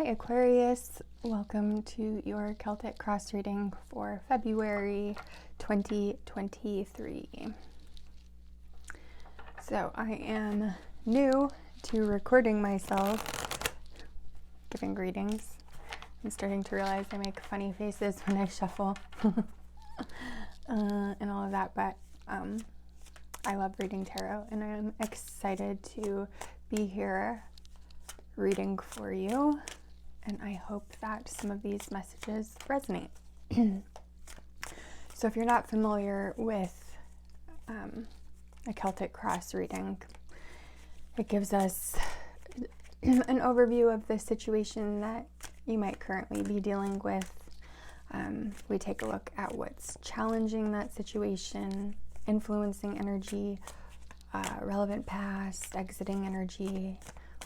Hi Aquarius, welcome to your Celtic cross reading for February 2023. So I am new to recording myself giving readings. I'm starting to realize I make funny faces when I shuffle and all of that, but I love reading tarot and I'm excited to be here reading for you, and I hope that some of these messages resonate. So if you're not familiar with a Celtic cross reading, it gives us an overview of the situation that you might currently be dealing with. We take a look at what's challenging that situation, influencing energy, relevant past, exiting energy.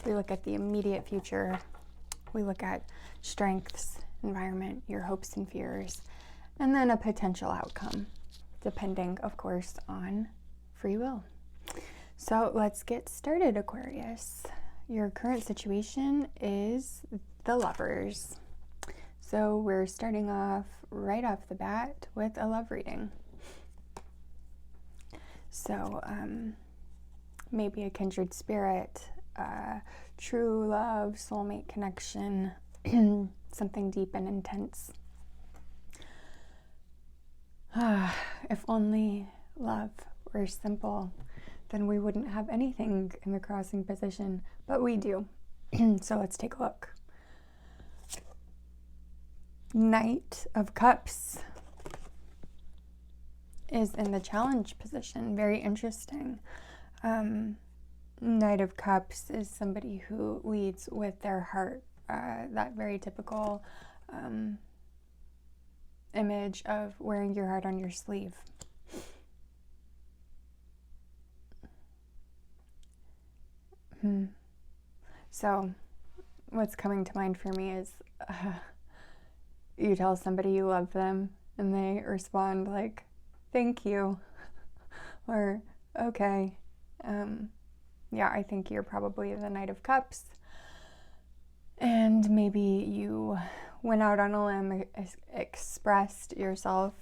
We look at the immediate future. We look at strengths, environment, your hopes and fears, and then a potential outcome, depending, of course, on free will. So let's get started, Aquarius. Your current situation is the Lovers. So we're starting off right off the bat with a love reading. So maybe a kindred spirit, true love, soulmate connection, something deep and intense. If only love were simple, then we wouldn't have anything in the crossing position, but we do. So let's take a look. Knight of Cups is in the challenge position. Very interesting. Knight of Cups is somebody who leads with their heart, that very typical image of wearing your heart on your sleeve. So what's coming to mind for me is you tell somebody you love them and they respond like, thank you, or okay. Yeah, I think you're probably the Knight of Cups. And maybe you went out on a limb, expressed yourself,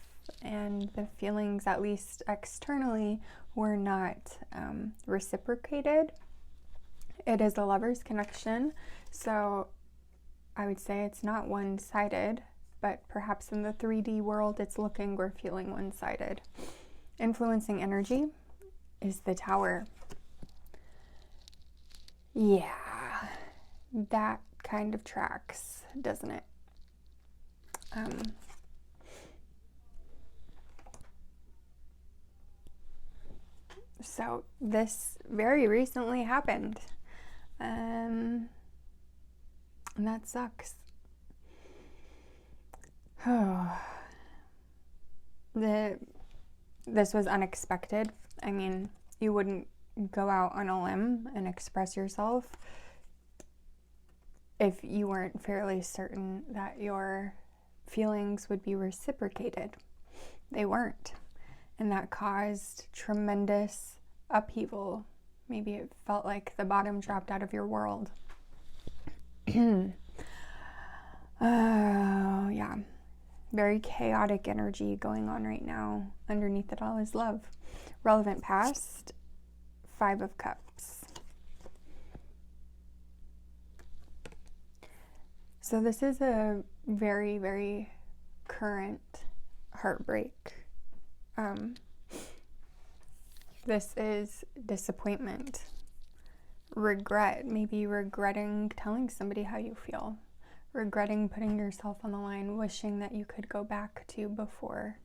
and the feelings, at least externally, were not reciprocated. It is a lover's connection, so I would say it's not one-sided, but perhaps in the 3D world, it's looking or feeling one-sided. Influencing energy is the Tower. Yeah, that kind of tracks, doesn't it? So this very recently happened, and that sucks. This was unexpected. I mean, you wouldn't go out on a limb and express yourself if you weren't fairly certain that your feelings would be reciprocated. They weren't, and that caused tremendous upheaval. Maybe it felt like the bottom dropped out of your world. Oh yeah, very chaotic energy going on right now. Underneath it all is love. Relevant past, 5 of Cups. So this is a very, very current heartbreak. This is disappointment, regret, maybe regretting telling somebody how you feel, regretting putting yourself on the line, wishing that you could go back to before.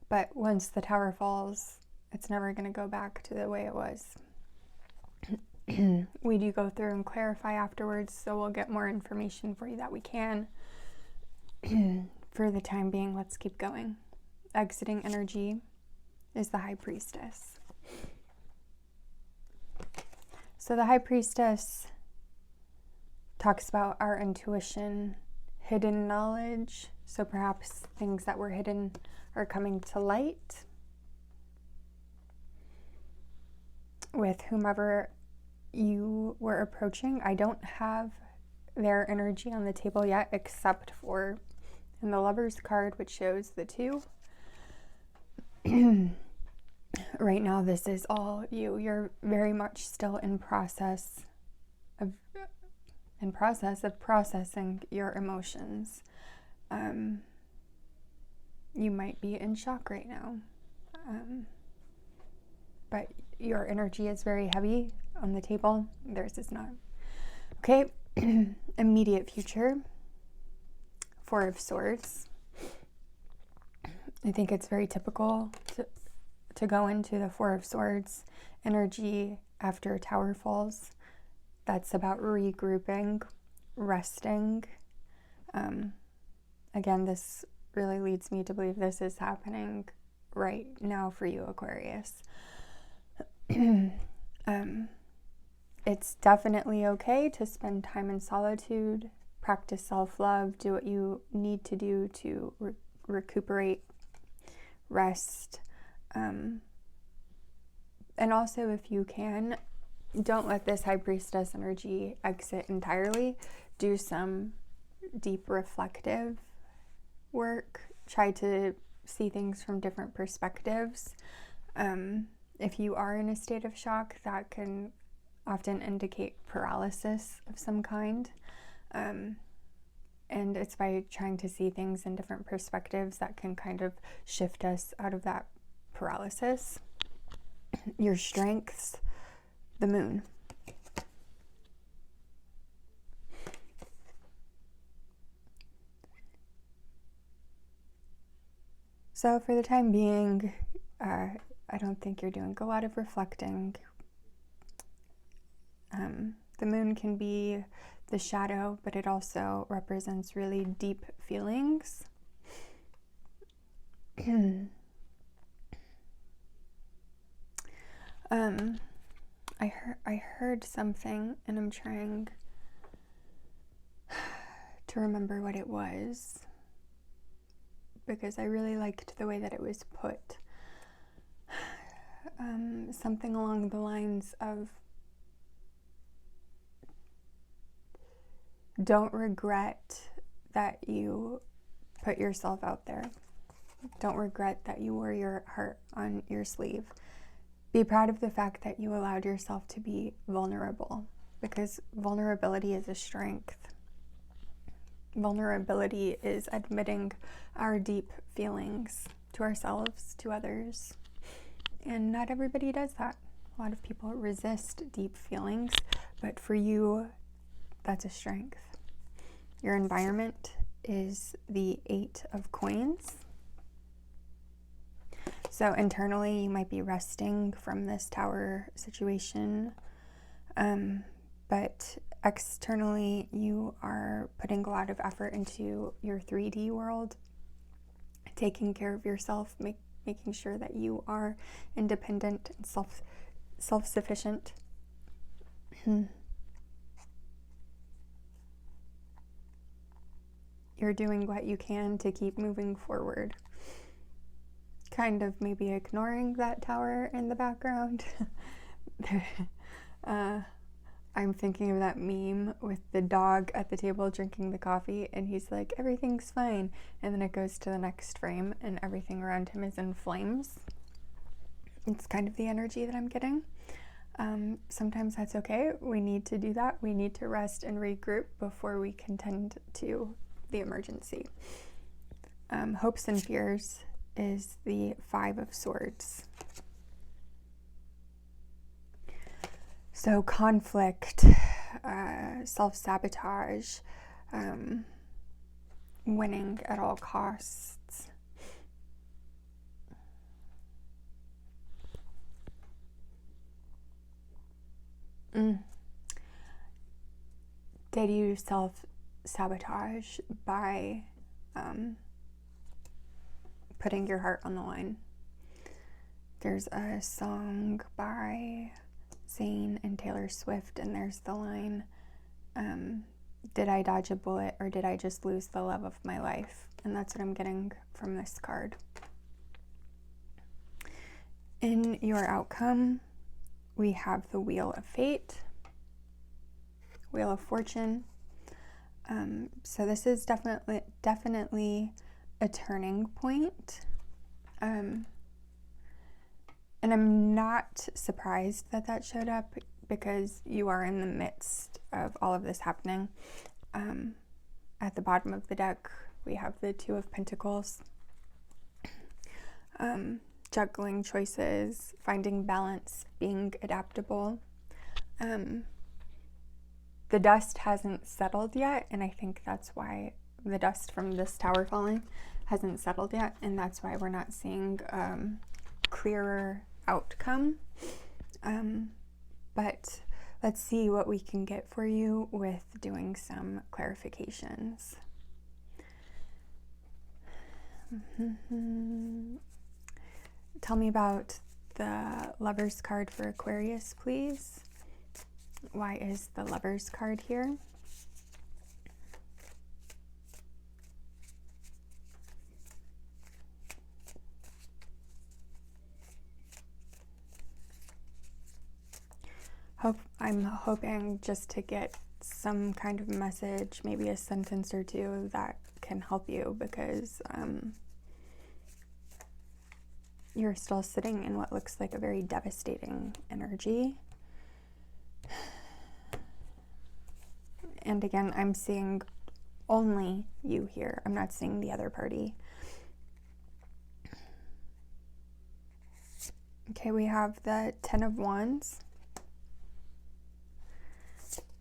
But once the Tower falls, it's never going to go back to the way it was. We do go through and clarify afterwards, so we'll get more information for you that we can. For the time being, let's keep going. Exiting energy is the High Priestess. So the High Priestess talks about our intuition, hidden knowledge. So perhaps things that were hidden are coming to light with whomever you were approaching. I don't have their energy on the table yet, except for in the Lover's card, which shows the 2. Right now, this is all you. You're very much still in process of processing your emotions. You might be in shock right now, but your energy is very heavy on the table. Theirs is not. Okay, immediate future, 4 of Swords. I think it's very typical to go into the 4 of Swords energy after a tower falls. That's about regrouping, resting. Again, this really leads me to believe this is happening right now for you, Aquarius. It's definitely okay to spend time in solitude, practice self-love, do what you need to do to recuperate, rest. And also, if you can, don't let this High Priestess energy exit entirely. Do some deep reflective work. Try to see things from different perspectives. If you are in a state of shock, that can often indicate paralysis of some kind. And it's by trying to see things in different perspectives that can kind of shift us out of that paralysis. Your strengths, the Moon. So for the time being, I don't think you're doing a lot of reflecting. The Moon can be the shadow, but it also represents really deep feelings. I heard something, and I'm trying to remember what it was, because I really liked the way that it was put. Something along the lines of, don't regret that you put yourself out there. Don't regret that you wore your heart on your sleeve. Be proud of the fact that you allowed yourself to be vulnerable, because vulnerability is a strength. Vulnerability is admitting our deep feelings to ourselves, to others. And not everybody does that. A lot of people resist deep feelings, but for you, that's a strength. Your environment is the 8 of Coins. So internally, you might be resting from this tower situation, but externally, you are putting a lot of effort into your 3D world, taking care of yourself, making sure that you are independent and self-sufficient. You're doing what you can to keep moving forward. Kind of maybe ignoring that tower in the background. I'm thinking of that meme with the dog at the table drinking the coffee, and he's like, everything's fine. And then it goes to the next frame, and everything around him is in flames. It's kind of the energy that I'm getting. Sometimes that's okay. We need to do that. We need to rest and regroup before we can tend to the emergency. Hopes and fears is the 5 of Swords. So conflict, self-sabotage, winning at all costs. Did you self-sabotage by putting your heart on the line? There's a song by Zayn and Taylor Swift, and there's the line, did I dodge a bullet, or did I just lose the love of my life? And that's what I'm getting from this card. In your outcome, we have the Wheel of Fate, Wheel of Fortune, So this is definitely a turning point. And I'm not surprised that that showed up, because you are in the midst of all of this happening. At the bottom of the deck, we have the Two of Pentacles. Juggling choices, finding balance, being adaptable. The dust hasn't settled yet, and I think that's why the dust from this tower falling hasn't settled yet, and that's why we're not seeing clearer outcome. But let's see what we can get for you with doing some clarifications. Tell me about the Lover's card for Aquarius, please. Why is the Lover's card here? I'm hoping just to get some kind of message, maybe a sentence or two that can help you, because you're still sitting in what looks like a very devastating energy. And again, I'm seeing only you here. I'm not seeing the other party. Okay, we have the Ten of Wands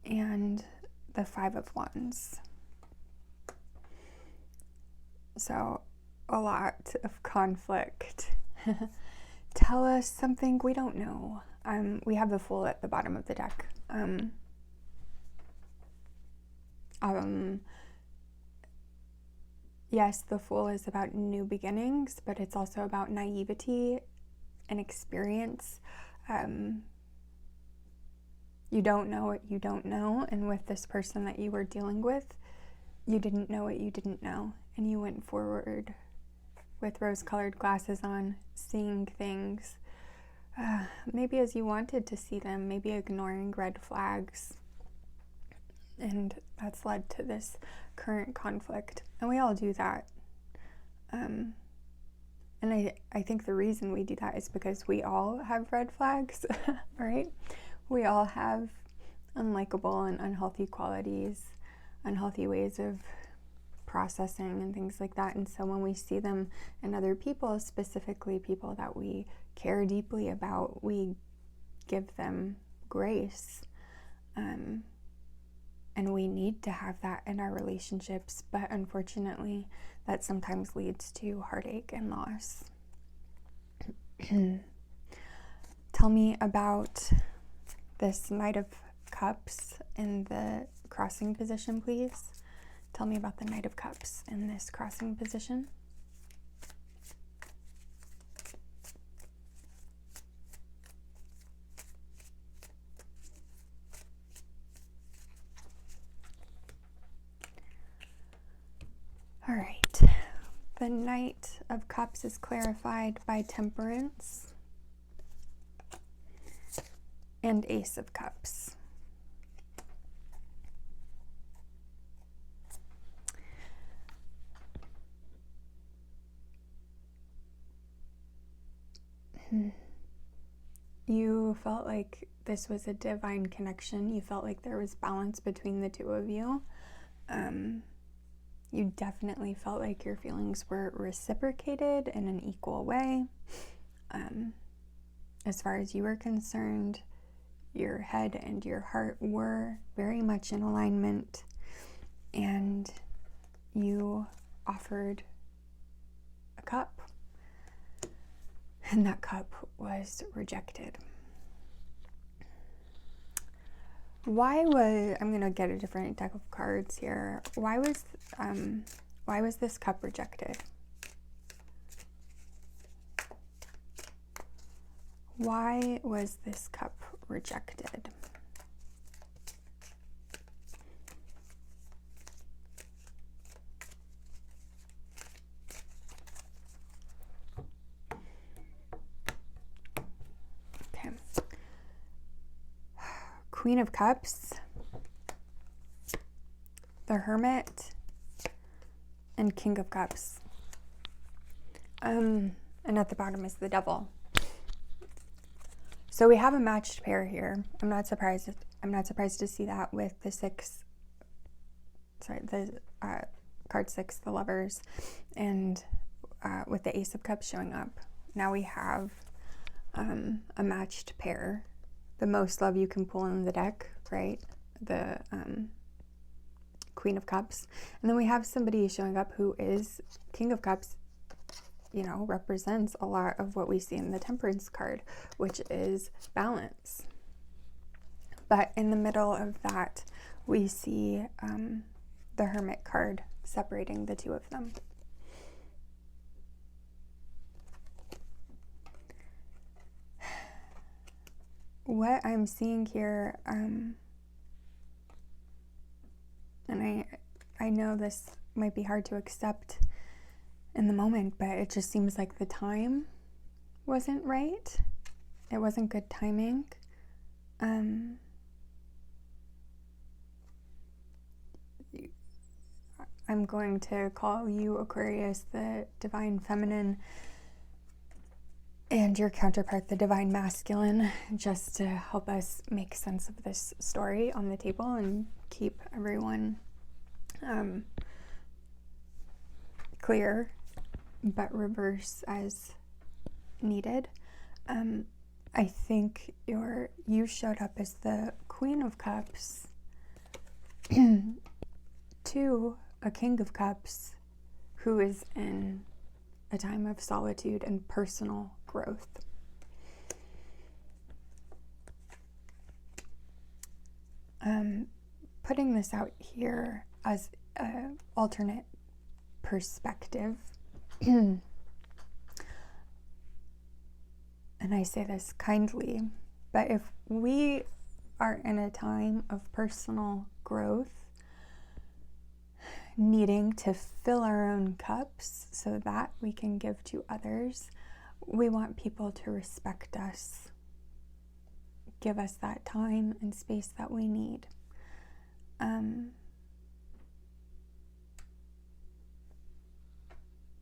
and the Five of Wands. So a lot of conflict. Tell us something we don't know. We have the Fool at the bottom of the deck. Yes, the Fool is about new beginnings, but it's also about naivety and experience. You don't know what you don't know, and with this person that you were dealing with, you didn't know what you didn't know, and you went forward with rose-colored glasses on, seeing things maybe as you wanted to see them, maybe ignoring red flags, and that's led to this current conflict. And we all do that. And I think the reason we do that is because we all have red flags, right? We all have unlikable and unhealthy qualities, unhealthy ways of processing and things like that. And so when we see them in other people, specifically people that we care deeply about, we give them grace. And we need to have that in our relationships, but unfortunately that sometimes leads to heartache and loss. Tell me about this Knight of Cups in the crossing position, please. Tell me about the Knight of Cups in this crossing position. All right. The Knight of Cups is clarified by Temperance and Ace of Cups. You felt like this was a divine connection. You felt like there was balance between the two of you. You definitely felt like your feelings were reciprocated in an equal way. As far as you were concerned, your head and your heart were very much in alignment, and you offered a cup, and that cup was rejected. I'm gonna get a different deck of cards here. Why was this cup rejected? Why was this cup rejected? Okay. Queen of Cups. the Hermit, and King of Cups. And at the bottom is the Devil. So we have a matched pair here. I'm not surprised to see that with the card 6, the Lovers, and with the Ace of Cups showing up. Now we have a matched pair. The most love you can pull in the deck, right? The Queen of Cups. And then we have somebody showing up who is King of Cups, you know, represents a lot of what we see in the Temperance card, which is balance. But in the middle of that, we see the Hermit card separating the two of them. What I'm seeing here, and I know this might be hard to accept in the moment, but it just seems like the time wasn't right. It wasn't good timing. I'm going to call you, Aquarius, the Divine Feminine, and your counterpart, the Divine Masculine, just to help us make sense of this story on the table and keep everyone clear, but reverse as needed. I think you showed up as the Queen of Cups to a King of Cups who is in a time of solitude and personal growth. Putting this out here as an alternate perspective, and I say this kindly, but if we are in a time of personal growth, needing to fill our own cups so that we can give to others, we want people to respect us, give us that time and space that we need.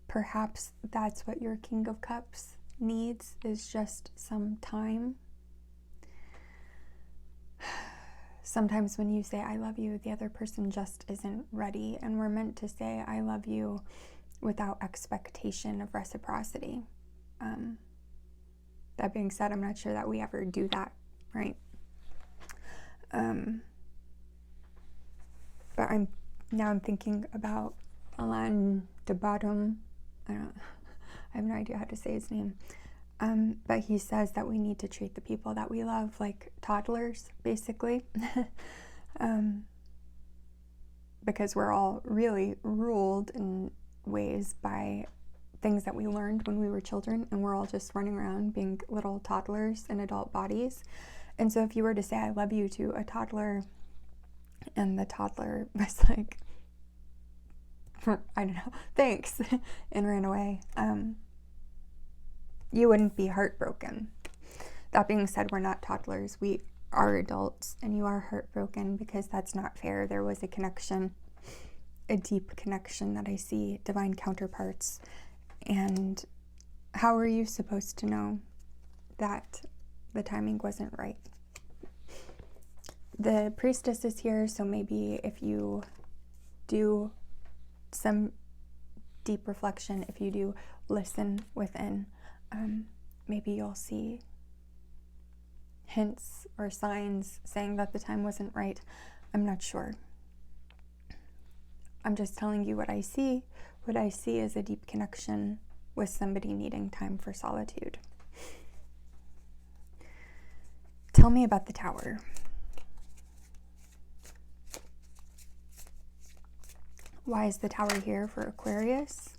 Perhaps that's what your King of Cups needs, is just some time. Sometimes when you say I love you, the other person just isn't ready, and we're meant to say I love you without expectation of reciprocity. That being said, I'm not sure that we ever do that, right? But I'm thinking about Alain de Botton. I have no idea how to say his name. But he says that we need to treat the people that we love like toddlers, basically. Because we're all really ruled in ways by things that we learned when we were children, and we're all just running around being little toddlers in adult bodies. And so if you were to say I love you to a toddler, and the toddler was like, I don't know, thanks, and ran away, you wouldn't be heartbroken. That being said, we're not toddlers. We are adults, and you are heartbroken because that's not fair. There was a connection, a deep connection that I see, divine counterparts. And how are you supposed to know that the timing wasn't right? The Priestess is here, so maybe if you do some deep reflection, if you do listen within, maybe you'll see hints or signs saying that the time wasn't right. I'm not sure. I'm just telling you what I see. What I see is a deep connection with somebody needing time for solitude. Tell me about the Tower. Why is the Tower here for Aquarius?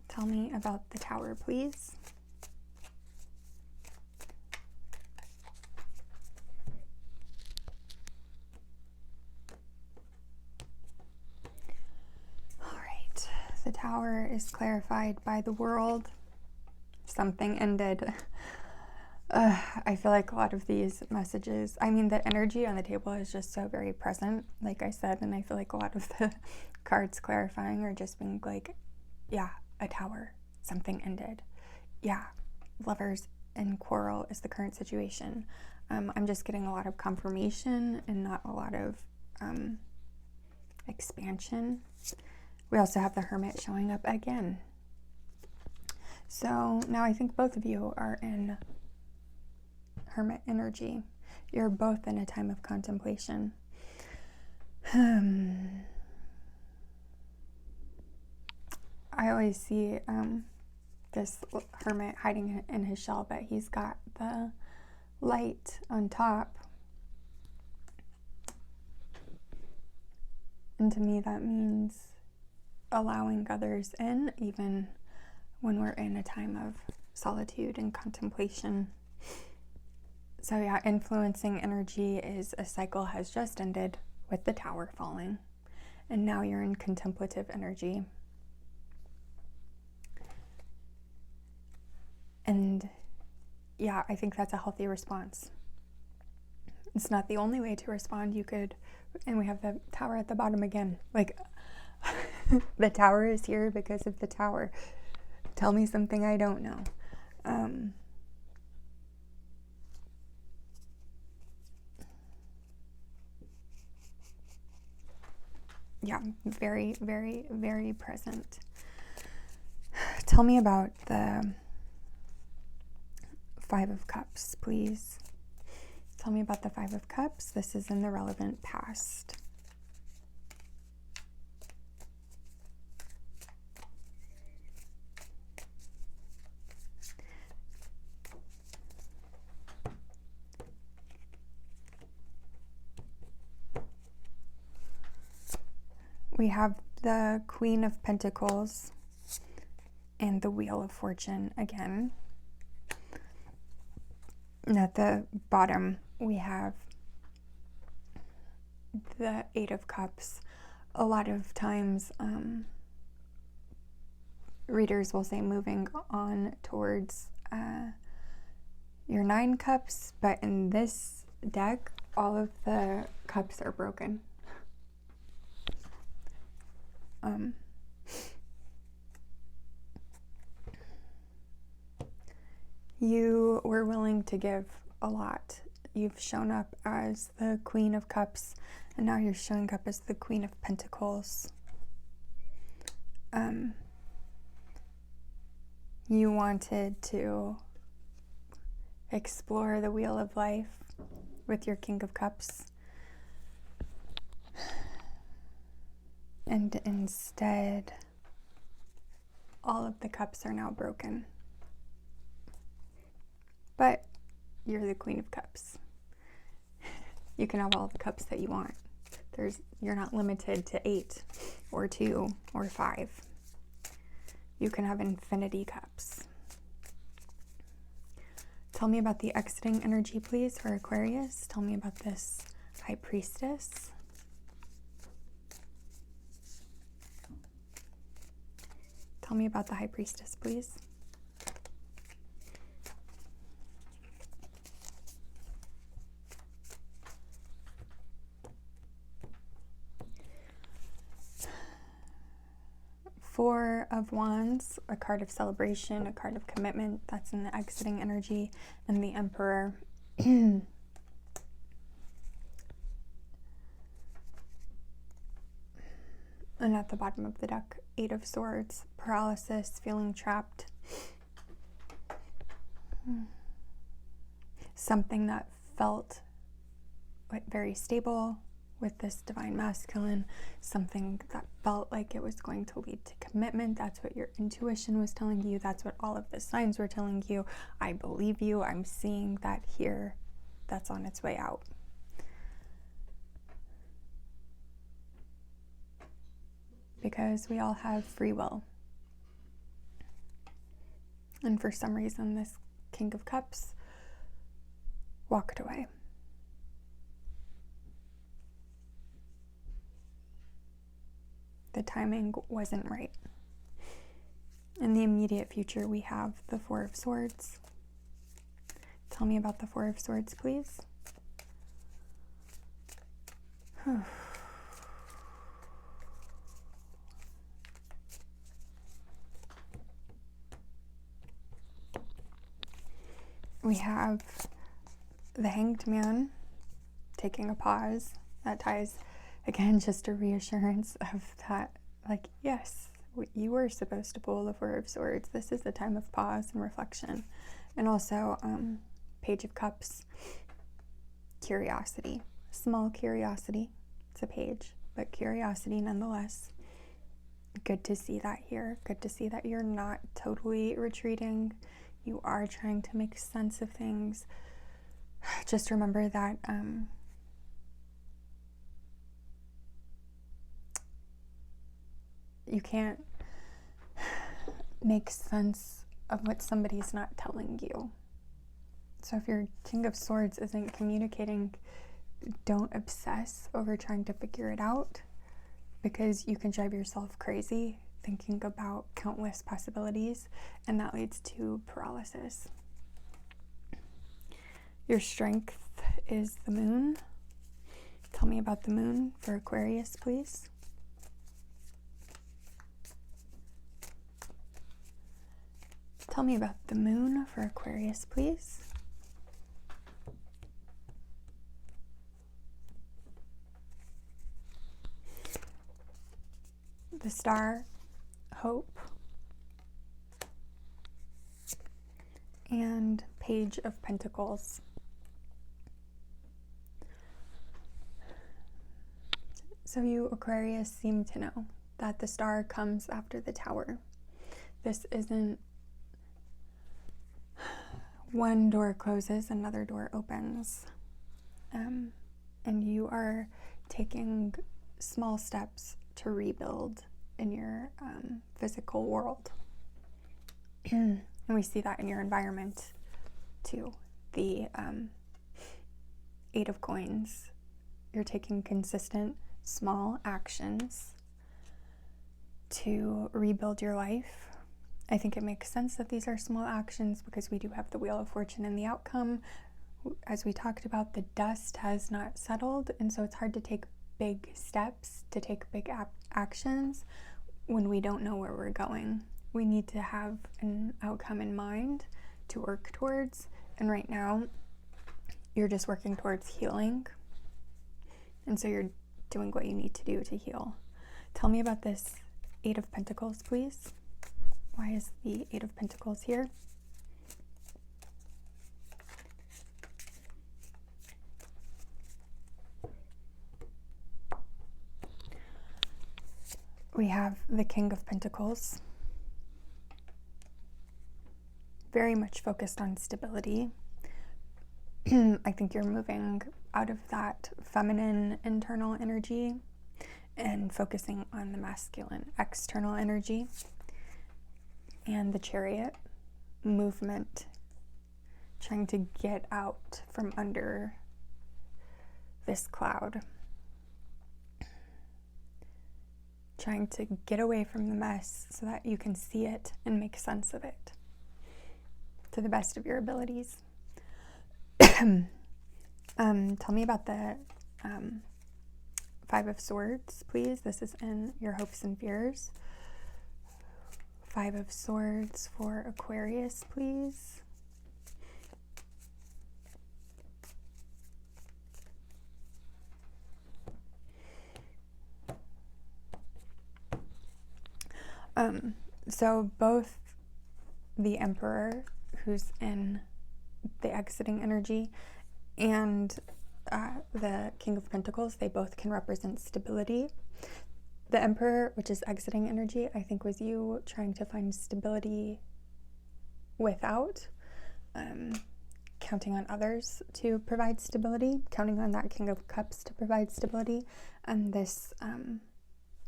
Tell me about the Tower, please. All right. The Tower is clarified by the World. Something ended. I feel like a lot of these messages, I mean, the energy on the table is just so very present, like I said, and I feel like a lot of the cards clarifying are just being like, yeah, a tower, something ended. Yeah, lovers and quarrel is the current situation. I'm just getting a lot of confirmation and not a lot of expansion. We also have the Hermit showing up again. So now I think both of you are in Hermit energy. You're both in a time of contemplation. I always see this Hermit hiding in his shell, but he's got the light on top. And to me, that means allowing others in, even when we're in a time of solitude and contemplation. So yeah, influencing energy is a cycle has just ended with the Tower falling, and now you're in contemplative energy. And yeah, I think that's a healthy response. It's not the only way to respond. You could, and we have the Tower at the bottom again. Like, the Tower is here because of the Tower. Tell me something I don't know. Yeah, very, very, very present. Tell me about the Five of Cups, please. Tell me about the Five of Cups. This is in the relevant past. We have the Queen of Pentacles and the Wheel of Fortune again. And at the bottom, we have the Eight of Cups. A lot of times, readers will say moving on towards your 9 cups, but in this deck, all of the cups are broken. You were willing to give a lot. You've shown up as the Queen of Cups, and now you're showing up as the Queen of Pentacles. You wanted to explore the wheel of life with your King of Cups. And instead, all of the cups are now broken. But you're the Queen of Cups. You can have all the cups that you want. You're not limited to 8 or 2 or 5. You can have infinity cups. Tell me about the exiting energy, please, for Aquarius. Tell me about this High Priestess. Tell me about the High Priestess, please. Four of Wands, a card of celebration, a card of commitment. That's in the exiting energy. And the Emperor. And at the bottom of the deck, Eight of Swords, paralysis, feeling trapped. Something that felt very stable with this Divine Masculine, something that felt like it was going to lead to commitment. That's what your intuition was telling you. That's what all of the signs were telling you. I believe you. I'm seeing that here. That's on its way out. Because we all have free will. And for some reason, this King of Cups walked away. The timing wasn't right. In the immediate future, we have the Four of Swords. Tell me about the Four of Swords, please. We have the Hanged Man taking a pause. That ties, again, just a reassurance of that, like, yes, you were supposed to pull the Four of Swords. This is the time of pause and reflection. And also, Page of Cups, curiosity. Small curiosity. It's a page, but curiosity nonetheless. Good to see that here. Good to see that you're not totally retreating. You are trying to make sense of things. Just remember that you can't make sense of what somebody's not telling you. So if your King of Swords isn't communicating, don't obsess over trying to figure it out, because you can drive yourself crazy thinking about countless possibilities, and that leads to paralysis. Your strength is the moon. Tell me about the moon for Aquarius, please. Tell me about the moon for Aquarius, please. The star, hope, and Page of Pentacles. So you, Aquarius, seem to know that the star comes after the tower. This isn't one door closes, another door opens. And you are taking small steps to rebuild in your physical world. And we see that in your environment too. The Eight of Coins. You're taking consistent small actions to rebuild your life. I think it makes sense that these are small actions because we do have the Wheel of Fortune in the outcome. As we talked about, the dust has not settled, and so it's hard to take big steps, to take big actions when we don't know where we're going. We need to have an outcome in mind to work towards, and right now you're just working towards healing, and so you're doing what you need to do to heal. Tell me about this Eight of Pentacles, please. Why is the Eight of Pentacles here? We have the King of Pentacles. Very much focused on stability. I think you're moving out of that feminine internal energy and focusing on the masculine external energy. And the Chariot, movement, trying to get out from under this cloud, trying to get away from the mess so that you can see it and make sense of it to the best of your abilities. Tell me about the Five of Swords, please. This is in your hopes and fears. Five of Swords for Aquarius, please. So both the Emperor, who's in the exiting energy, and the King of Pentacles, they both can represent stability. The Emperor, which is exiting energy, I think was you trying to find stability without, counting on others to provide stability, counting on that King of Cups to provide stability. And this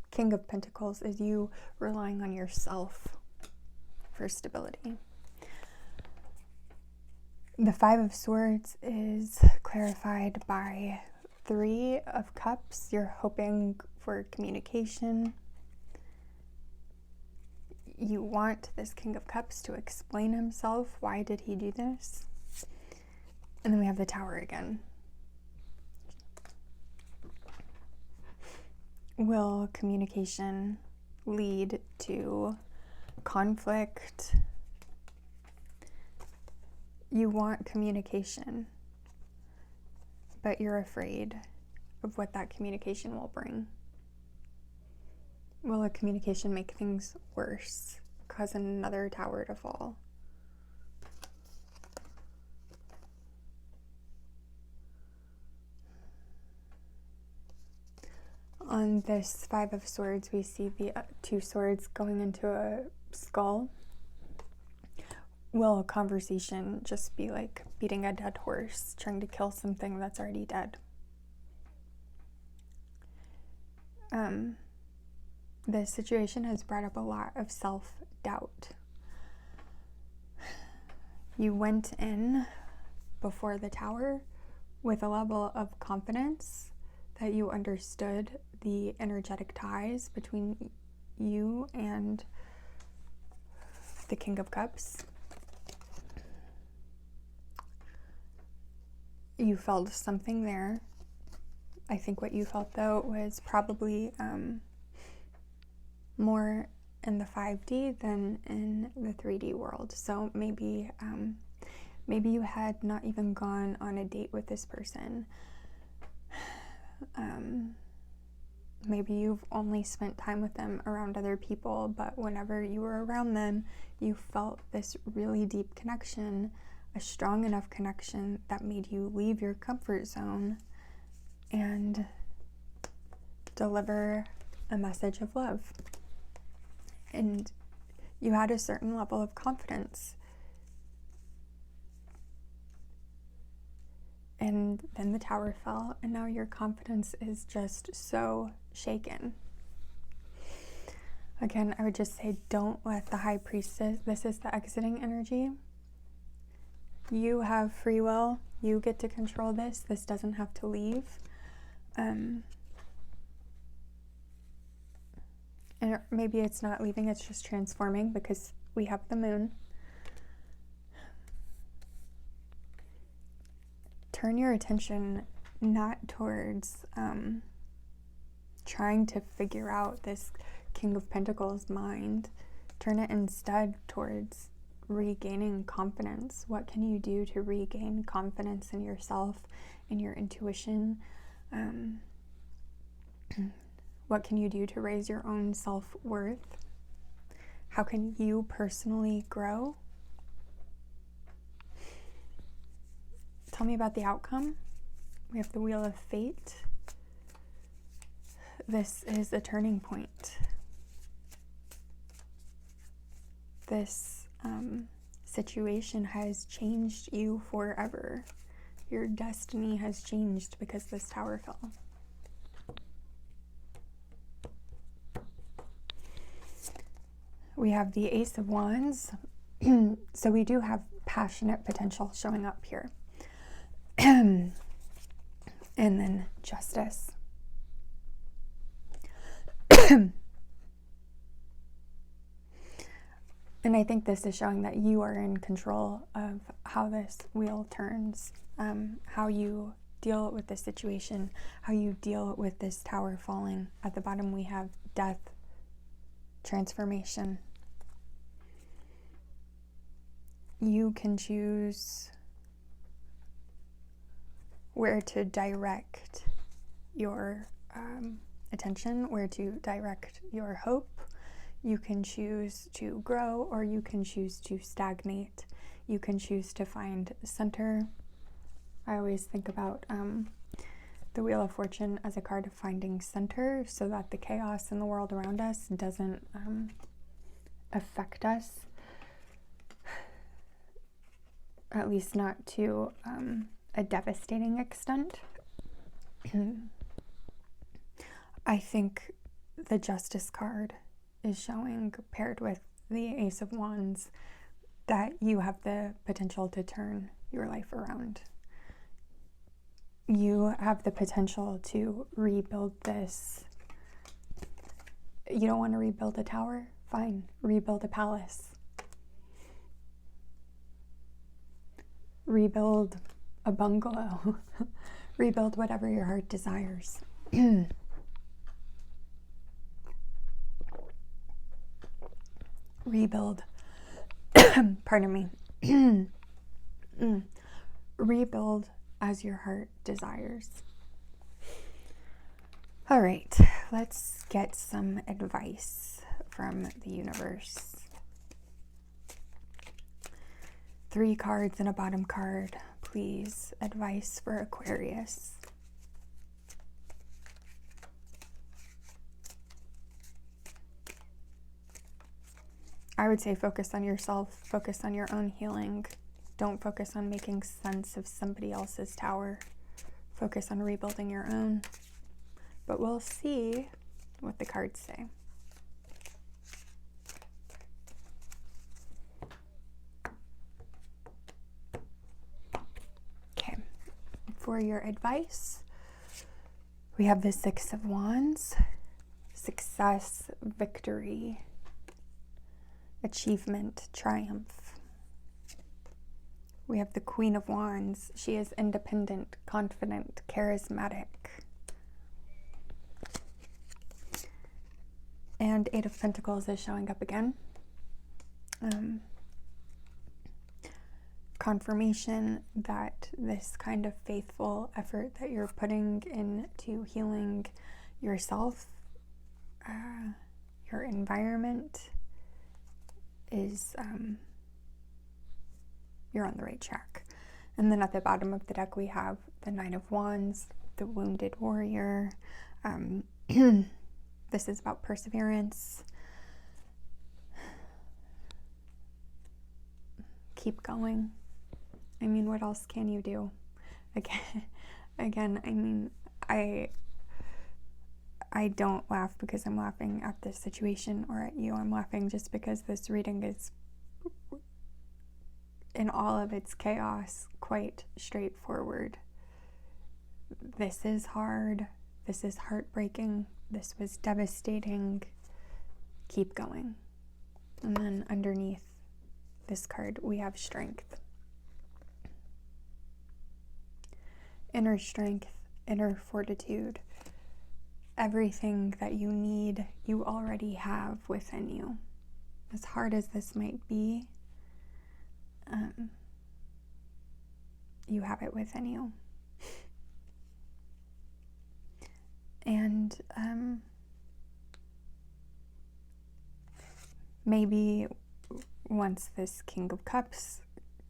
King of Pentacles is you relying on yourself for stability. The Five of Swords is clarified by Three of Cups. You're hoping for communication. You want this King of Cups to explain himself. Why did he do this? And then we have the Tower again. Will communication lead to conflict? You want communication, but you're afraid of what that communication will bring. Will a communication make things worse, cause another tower to fall? On this Five of Swords, we see the two swords going into a skull. Will a conversation just be like beating a dead horse, trying to kill something that's already dead? This situation has brought up a lot of self-doubt. You went in before the Tower with a level of confidence that you understood the energetic ties between you and the King of Cups. You felt something there. I think what you felt, though, was probably more in the 5D than in the 3D world. So maybe you had not even gone on a date with this person. Maybe you've only spent time with them around other people, but whenever you were around them, you felt this really deep connection, a strong enough connection that made you leave your comfort zone and deliver a message of love. And you had a certain level of confidence. And then the Tower fell, and now your confidence is just so shaken. Again, I would just say, don't let the High Priestess, this is the exiting energy. You have free will. You get to control this. This doesn't have to leave. And maybe it's not leaving, it's just transforming, because we have the Moon. Turn your attention not towards trying to figure out this King of Pentacles mind. Turn it instead towards regaining confidence. What can you do to regain confidence in yourself, in your intuition? What can you do to raise your own self-worth? How can you personally grow? Tell me about the outcome. We have the Wheel of Fate. This is a turning point. This situation has changed you forever. Your destiny has changed because this Tower fell. We have the Ace of Wands. So we do have passionate potential showing up here. And then Justice. And I think this is showing that you are in control of how this wheel turns, how you deal with this situation, how you deal with this Tower falling. At the bottom we have death, transformation. You can choose where to direct your attention, where to direct your hope. You can choose to grow, or you can choose to stagnate. You can choose to find center. I always think about the Wheel of Fortune as a card of finding center, so that the chaos in the world around us doesn't affect us, at least not to a devastating extent. I think the Justice card is showing, paired with the Ace of Wands, that you have the potential to turn your life around. You have the potential to rebuild this. You don't want to rebuild a tower? Fine, rebuild a palace. Rebuild a bungalow. Rebuild whatever your heart desires. Rebuild. Pardon me. Rebuild as your heart desires. All right, let's get some advice from the universe. 3 cards and a bottom card. Please, advice for Aquarius. I would say focus on yourself, focus on your own healing. Don't focus on making sense of somebody else's tower. Focus on rebuilding your own. But we'll see what the cards say. Okay, for your advice, we have the 6 of Wands, success, victory, achievement, triumph. We have the Queen of Wands. She is independent, confident, charismatic. And 8 of Pentacles is showing up again. Confirmation that this kind of faithful effort that you're putting into healing yourself, your environment, is you're on the right track. And then at the bottom of the deck we have the Knight of Wands, the wounded warrior. This is about perseverance. Keep going. I mean, what else can you do? Again, I mean, I don't laugh because I'm laughing at this situation or at you. I'm laughing just because this reading is, in all of its chaos, quite straightforward. This is hard. This is heartbreaking. This was devastating. Keep going. And then underneath this card, we have strength. Inner strength, inner fortitude. Everything that you need, you already have within you. As hard as this might be, you have it within you. And maybe once this King of Cups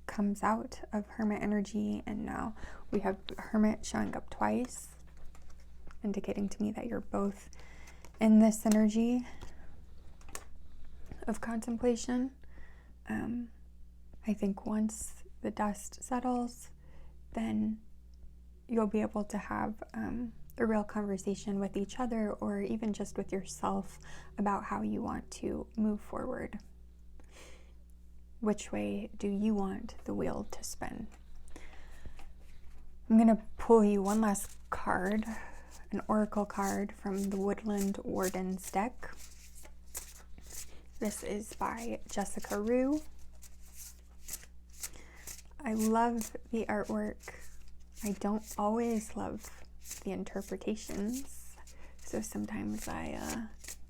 comes out of Hermit energy, and now we have Hermit showing up twice, indicating to me that you're both in this energy of contemplation. I think once the dust settles, then you'll be able to have a real conversation with each other, or even just with yourself, about how you want to move forward. Which way do you want the wheel to spin? I'm going to pull you one last card, an oracle card from the Woodland Wardens deck. This is by Jessica Rue. I love the artwork. I don't always love the interpretations, so sometimes I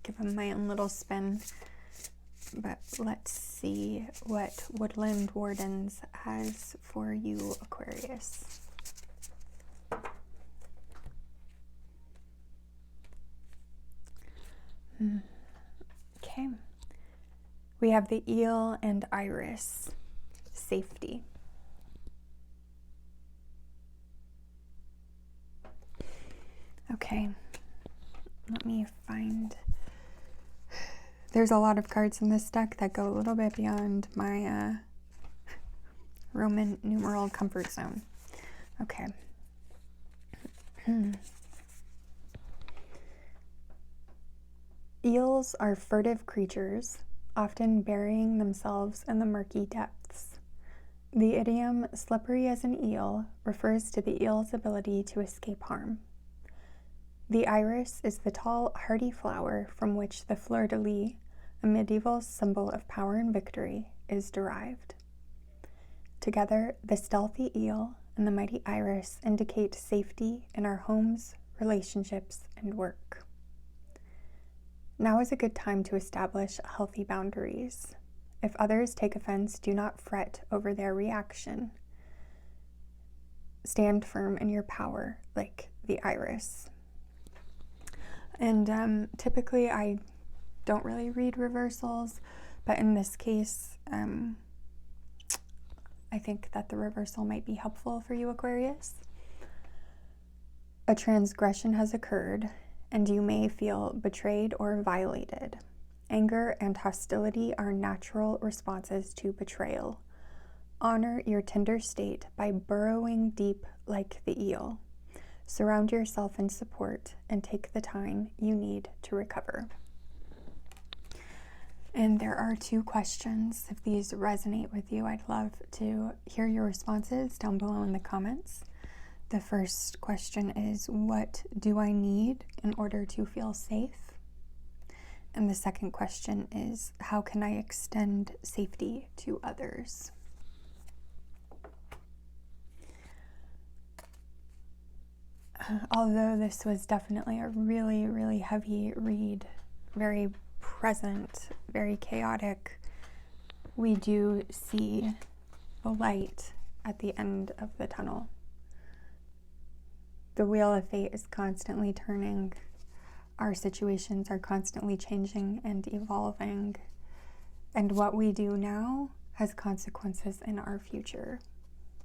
give them my own little spin. But let's see what Woodland Wardens has for you, Aquarius. Okay. We have the Eel and Iris. Safety. Okay. Let me find... There's a lot of cards in this deck that go a little bit beyond my Roman numeral comfort zone. Okay. Eels are furtive creatures, often burying themselves in the murky depths. The idiom "slippery as an eel" refers to the eel's ability to escape harm. The iris is the tall, hardy flower from which the fleur-de-lis, a medieval symbol of power and victory, is derived. Together, the stealthy eel and the mighty Iris indicate safety in our homes, relationships, and work. Now is a good time to establish healthy boundaries. If others take offense, do not fret over their reaction. Stand firm in your power, like the Iris. And typically I don't really read reversals, but in this case, I think that the reversal might be helpful for you, Aquarius. A transgression has occurred, and you may feel betrayed or violated. Anger and hostility are natural responses to betrayal. Honor your tender state by burrowing deep like the eel. Surround yourself in support and take the time you need to recover. And there are 2 questions. If these resonate with you, I'd love to hear your responses down below in the comments. The first question is, what do I need in order to feel safe? And the second question is, how can I extend safety to others? Although this was definitely a really, really heavy read, very present, very chaotic, we do see the light at the end of the tunnel. The wheel of fate is constantly turning. Our situations are constantly changing and evolving. And what we do now has consequences in our future.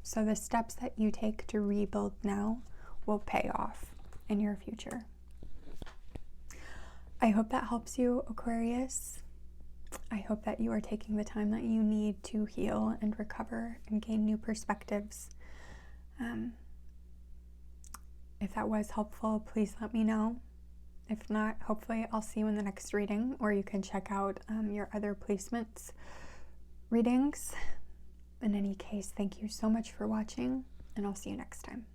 So the steps that you take to rebuild now will pay off in your future. I hope that helps you, Aquarius. I hope that you are taking the time that you need to heal and recover and gain new perspectives. If that was helpful, please let me know. If not, hopefully I'll see you in the next reading, or you can check out your other placements readings. In any case, thank you so much for watching, and I'll see you next time.